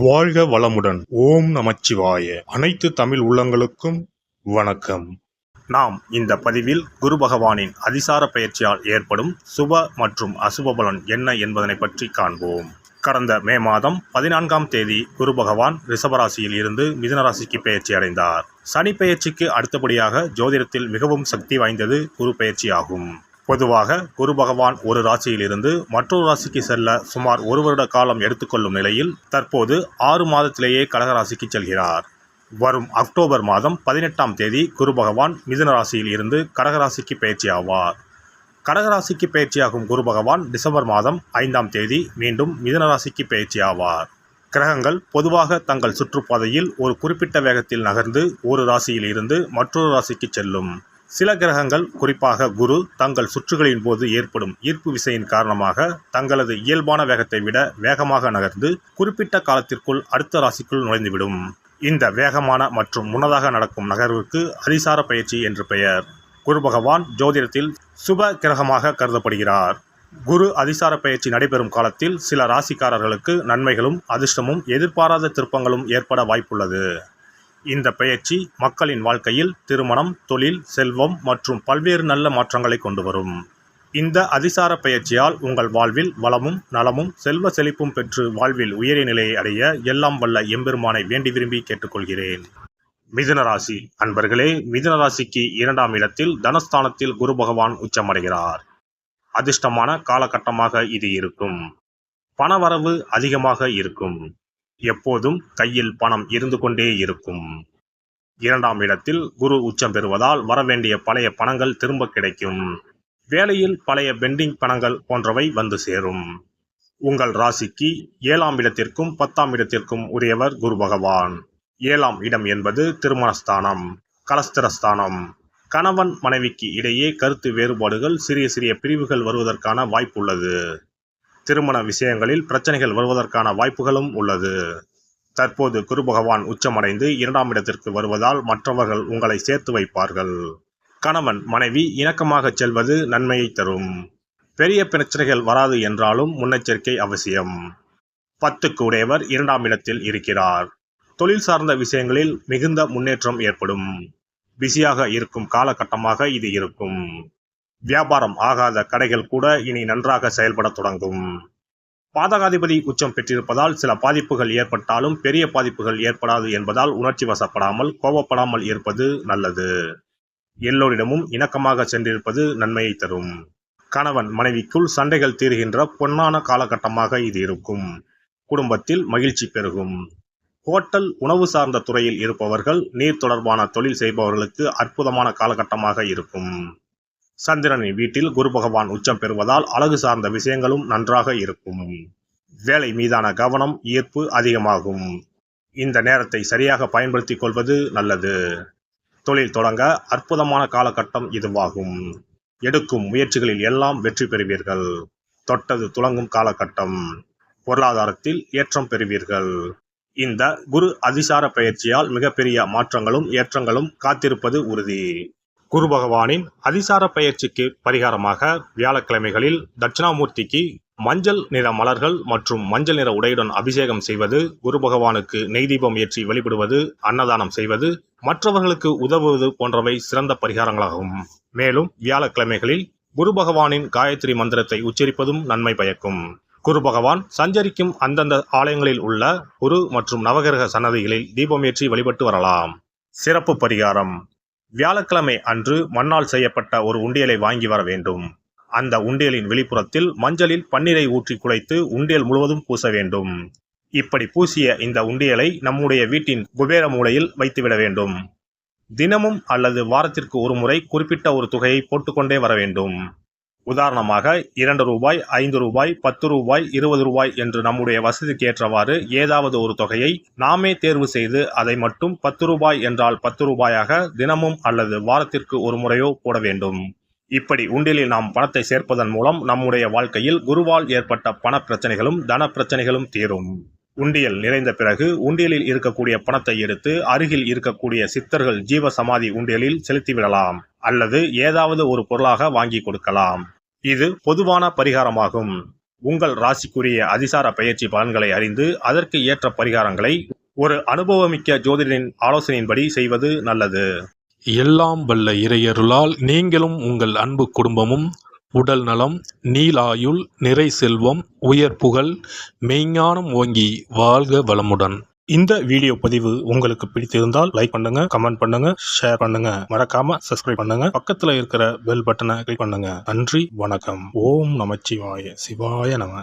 வாழ்க வளமுடன். ஓம் நமச்சிவாய. அனைத்து தமிழ் உள்ளங்களுக்கும் வணக்கம். நாம் இந்த பதிவில் குரு பகவானின் அதிசார பயிற்சியால் ஏற்படும் சுப மற்றும் அசுப பலன் என்ன என்பதனை பற்றி காண்போம். கடந்த மே மாதம் 14ஆம் தேதி குரு பகவான் ரிஷபராசியில் இருந்து மிதுனராசிக்கு பயிற்சி அடைந்தார். சனி பயிற்சிக்கு அடுத்தபடியாக ஜோதிடத்தில் மிகவும் சக்தி வாய்ந்தது குரு பயிற்சி ஆகும். பொதுவாக குரு பகவான் ஒரு ராசியில் இருந்து மற்றொரு ராசிக்கு செல்ல சுமார் 1 வருட காலம் எடுத்துக்கொள்ளும் நிலையில் தற்போது 6 மாதத்திலேயே கடகராசிக்கு செல்கிறார். வரும் அக்டோபர் மாதம் 18ஆம் தேதி குரு பகவான் மிதுன ராசியில் இருந்து கடகராசிக்கு பயிற்சி ஆவார். கடகராசிக்கு பயிற்சியாகும் குரு பகவான் டிசம்பர் மாதம் 5ஆம் தேதி மீண்டும் மிதுன ராசிக்கு பயிற்சி ஆவார். கிரகங்கள் பொதுவாக தங்கள் சுற்றுப்பாதையில் ஒரு குறிப்பிட்ட வேகத்தில் நகர்ந்து ஒரு ராசியில் இருந்து மற்றொரு ராசிக்கு செல்லும். சில கிரகங்கள், குறிப்பாக குரு, தங்கள் சுற்றுகளின் போது ஏற்படும் ஈர்ப்பு விசையின் காரணமாக தங்களது இயல்பான வேகத்தை விட வேகமாக நகர்ந்து குறிப்பிட்ட காலத்திற்குள் அடுத்த ராசிக்குள் நுழைந்துவிடும். இந்த வேகமான மற்றும் முன்னதாக நடக்கும் நகர்வுக்கு அதிசார பயிற்சி என்று பெயர். குரு பகவான் ஜோதிடத்தில் சுப கிரகமாக கருதப்படுகிறார். குரு அதிசார பயிற்சி நடைபெறும் காலத்தில் சில ராசிக்காரர்களுக்கு நன்மைகளும் அதிர்ஷ்டமும் எதிர்பாராத திருப்பங்களும் ஏற்பட வாய்ப்புள்ளது. இந்த பயிற்சி மக்களின் வாழ்க்கையில் திருமணம், தொழில், செல்வம் மற்றும் பல்வேறு நல்ல மாற்றங்களை கொண்டு வரும். இந்த அதிசார பயிற்சியால் உங்கள் வாழ்வில் வளமும் நலமும் செல்வ செழிப்பும் பெற்று வாழ்வில் உயரிய நிலையை அடைய எல்லாம் வல்ல எம்பெருமானை வேண்டி விரும்பி கேட்டுக்கொள்கிறேன். மிதுனராசி அன்பர்களே, மிதுனராசிக்கு 2ஆம் இடத்தில் தனஸ்தானத்தில் குரு பகவான் உச்சமடைகிறார். அதிர்ஷ்டமான காலகட்டமாக இது இருக்கும். பணவரவு அதிகமாக இருக்கும். எப்போதும் கையில் பணம் இருந்து கொண்டே இருக்கும். 2ஆம் இடத்தில் குரு உச்சம் பெறுவதால் வரவேண்டிய பழைய பணங்கள் திரும்ப கிடைக்கும். வேலையில் பழைய பெண்டிங் பணங்கள் போன்றவை வந்து சேரும். உங்கள் ராசிக்கு 7ஆம் இடத்திற்கும் 10ஆம் இடத்திற்கும் உரியவர் குரு பகவான். 7ஆம் இடம் என்பது திருமணஸ்தானம், கலஸ்திரஸ்தானம். கணவன் மனைவிக்கு இடையே கருத்து வேறுபாடுகள், சிறிய சிறிய பிரிவுகள் வருவதற்கான வாய்ப்புள்ளது. திருமண விஷயங்களில் பிரச்சனைகள் வருவதற்கான வாய்ப்புகளும் உள்ளது. தற்போது குரு பகவான் உச்சமடைந்து 2ஆம் இடத்திற்கு வருவதால் மற்றவர்கள் உங்களை சேர்த்து வைப்பார்கள். கணவன் மனைவி இணக்கமாக செல்வது நன்மையை தரும். பெரிய பிரச்சனைகள் வராது என்றாலும் முன்னெச்சரிக்கை அவசியம். 10க்கு உடையவர் 2ஆம் இடத்தில் இருக்கிறார். தொழில் சார்ந்த விஷயங்களில் மிகுந்த முன்னேற்றம் ஏற்படும். பிஸியாக இருக்கும் காலகட்டமாக இது இருக்கும். வியாபாரம் ஆகாத கடைகள் கூட இனி நன்றாக செயல்பட தொடங்கும். பாதகாதிபதி உச்சம் பெற்றிருப்பதால் சில பாதிப்புகள் ஏற்பட்டாலும் பெரிய பாதிப்புகள் ஏற்படாது என்பதால் உணர்ச்சி வசப்படாமல் கோபப்படாமல் இருப்பது நல்லது. எல்லோரிடமும் இணக்கமாக சென்றிருப்பது நன்மையை தரும். கணவன் மனைவிக்குள் சண்டைகள் தீர்கின்ற பொன்னான காலகட்டமாக இது இருக்கும். குடும்பத்தில் மகிழ்ச்சி பெருகும். ஹோட்டல், உணவு சார்ந்த துறையில் இருப்பவர்கள், நீர் தொடர்பான தொழில் செய்பவர்களுக்கு அற்புதமான காலகட்டமாக இருக்கும். சந்திரனின் வீட்டில் குரு பகவான் உச்சம் பெறுவதால் அழகு சார்ந்த விஷயங்களும் நன்றாக இருக்கும். வேலை மீதான கவனம், ஈர்ப்பு அதிகமாகும். இந்த நேரத்தை சரியாக பயன்படுத்திக் கொள்வது நல்லது. தொழில் தொடங்க அற்புதமான காலகட்டம் இதுவாகும். எடுக்கும் முயற்சிகளில் எல்லாம் வெற்றி பெறுவீர்கள். தொட்டது துலங்கும் காலகட்டம். பொருளாதாரத்தில் ஏற்றம் பெறுவீர்கள். இந்த குரு அதிசார பயிற்சியால் மிகப்பெரிய மாற்றங்களும் ஏற்றங்களும் காத்திருப்பது உறுதி. குரு பகவானின் அதிசார பயிற்சிக்கு பரிகாரமாக வியாழக்கிழமைகளில் தட்சிணாமூர்த்திக்கு மஞ்சள் நிற மலர்கள் மற்றும் மஞ்சள் நிற உடையுடன் அபிஷேகம் செய்வது, குரு பகவானுக்கு நெய் தீபம் ஏற்றி வழிபடுவது, அன்னதானம் செய்வது, மற்றவர்களுக்கு உதவுவது போன்றவை சிறந்த பரிகாரங்களாகும். மேலும் வியாழக்கிழமைகளில் குரு பகவானின் காயத்ரி மந்திரத்தை உச்சரிப்பதும் நன்மை பயக்கும். குரு பகவான் சஞ்சரிக்கும் அந்தந்த ஆலயங்களில் உள்ள குரு மற்றும் நவகிரக சன்னதிகளில் தீபம் ஏற்றி வழிபட்டு வரலாம். சிறப்பு பரிகாரம்: வியாழக்கிழமை அன்று மண்ணால் செய்யப்பட்ட ஒரு உண்டியலை வாங்கி வர வேண்டும். அந்த உண்டியலின் வெளிப்புறத்தில் மஞ்சளில் பன்னீரை ஊற்றி குழைத்து உண்டியல் முழுவதும் பூச வேண்டும். இப்படி பூசிய இந்த உண்டியலை நம்முடைய வீட்டின் குபேர மூலையில் வைத்துவிட வேண்டும். தினமும் அல்லது வாரத்திற்கு ஒரு முறை குறிப்பிட்ட ஒரு தொகையை போட்டுக்கொண்டே வர வேண்டும். உதாரணமாக 2 ரூபாய், 5 ரூபாய், 10 ரூபாய், 20 ரூபாய் என்று நம்முடைய வசதிக்கு ஏற்றவாறு ஏதாவது ஒரு தொகையை நாமே தேர்வு செய்து அதை மட்டும் 10 ரூபாய் என்றால் 10 ரூபாயாக தினமும் அல்லது வாரத்திற்கு ஒரு முறையோ போட வேண்டும். இப்படி உண்டியலில் நாம் பணத்தை சேர்ப்பதன் மூலம் நம்முடைய வாழ்க்கையில் குருவால் ஏற்பட்ட பண பிரச்சனைகளும் தன பிரச்சனைகளும் தீரும். உண்டியல் நிறைந்த பிறகு உண்டியலில் இருக்கக்கூடிய பணத்தை எடுத்து அருகில் இருக்கக்கூடிய சித்தர்கள் ஜீவ சமாதி உண்டியலில் செலுத்திவிடலாம் அல்லது ஏதாவது ஒரு பொருளாக வாங்கி கொடுக்கலாம். இது பொதுவான பரிகாரமாகும். உங்கள் ராசிக்குரிய அதிசார பெயர்ச்சி பலன்களை அறிந்து அதற்கு ஏற்ற பரிகாரங்களை ஒரு அனுபவமிக்க ஜோதிடரின் ஆலோசனையின்படி செய்வது நல்லது. எல்லாம் வல்ல இறையருளால் நீங்களும் உங்கள் அன்பு குடும்பமும் உடல் நலம், நீலாயுள், நிறை செல்வம், உயர் புகழ், மெய்ஞானம் ஓங்கி வாழ்க வளமுடன். இந்த வீடியோ பதிவு உங்களுக்கு பிடித்திருந்தால் லைக் பண்ணுங்க, கமெண்ட் பண்ணுங்க, ஷேர் பண்ணுங்க, மறக்காம சப்ஸ்கிரைப் பண்ணுங்க, பக்கத்துல இருக்கிற பெல் பட்டனை கிளிக் பண்ணுங்க. நன்றி, வணக்கம். ஓம் நமச்சிவாய. சிவாய நம.